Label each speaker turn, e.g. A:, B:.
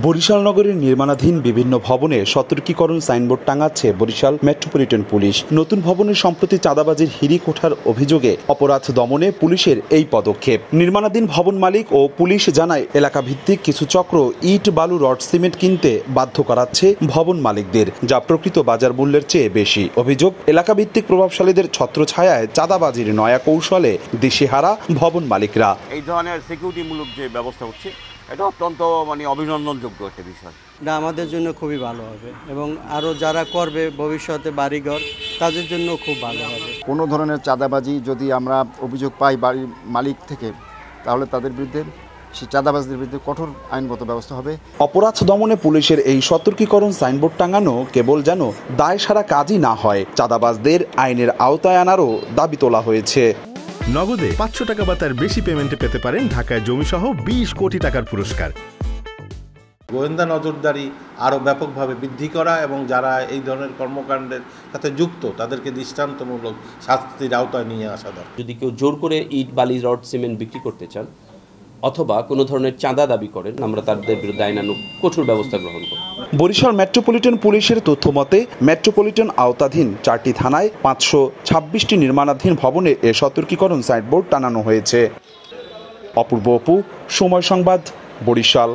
A: বরিশাল নগরের নির্মাণাধীন বিভিন্ন ভবনে সতর্কীকরণ সাইনবোর্ড টাঙাচ্ছে বরিশাল মেট্রোপলিটন পুলিশ। নতুন ভবনে সম্প্রতি চাঁদাবাজির হিড়িক ওঠার অভিযোগে অপরাধ দমনে পুলিশের এই পদক্ষেপ। নির্মাণাধীন ভবন মালিক ও পুলিশ জানায়, এলাকা ভিত্তিক কিছু চক্র ইট, বালু, রড, সিমেন্ট কিনতে বাধ্য করাচ্ছে ভবন মালিকদের, যা প্রকৃত বাজার মূল্যের চেয়ে বেশি। অভিযোগ, এলাকা ভিত্তিক প্রভাবশালীদের ছত্রছায়ায় চাঁদাবাজির নয়া কৌশলে দিশেহারা ভবন মালিকরা।
B: এই ধরনের সিকিউরিটিমূলক যে ব্যবস্থা হচ্ছে, এটা অত্যন্ত অভিনন্দনযোগ্য একটা বিষয়।
C: এটা আমাদের জন্য খুবই ভালো হবে এবং আরও যারা করবে ভবিষ্যতে বাড়িঘর, তাদের জন্য খুব ভালো হবে।
D: কোনো ধরনের চাঁদাবাজি যদি আমরা অভিযোগ পাই বাড়ির মালিক থেকে, তাহলে তাদের বিরুদ্ধে, সেই চাঁদাবাজদের বিরুদ্ধে কঠোর আইনগত ব্যবস্থা হবে।
A: অপরাধ দমনে পুলিশের এই সতর্কীকরণ সাইনবোর্ড টাঙানো কেবল যেন দায় সারা কাজই না হয়, চাঁদাবাজদের আইনের আওতায় আনারও দাবি তোলা হয়েছে।
E: নগদে 500 টাকা বা তার বেশি পেমেন্টে পেতে পারেন ঢাকায় জমিসহ 20 কোটি টাকার পুরস্কার।
F: গোয়েন্দা নজরদারি আরও ব্যাপকভাবে বৃদ্ধি করা এবং যারা এই ধরনের কর্মকাণ্ডের সাথে যুক্ত তাদেরকে দৃষ্টান্তমূলক শাস্তির আওতায় নিয়ে আসা দরকার।
G: যদি কেউ জোর করে ইট, বালি, রড, সিমেন্ট বিক্রি করতে চান অথবা কোনো ধরনের চাঁদা দাবি করেন, আমরা তাদের বিরুদ্ধে আইনানুগ কঠোর ব্যবস্থা গ্রহণ করব।
A: বরিশাল মেট্রোপলিটন পুলিশের তথ্য মতে, মেট্রোপলিটন আওতাধীন 4টি থানায় 526টি নির্মাণাধীন ভবনে এ সতর্কীকরণ সাইনবোর্ড টানানো হয়েছে। অপূর্ব অপু, সময় সংবাদ, বরিশাল।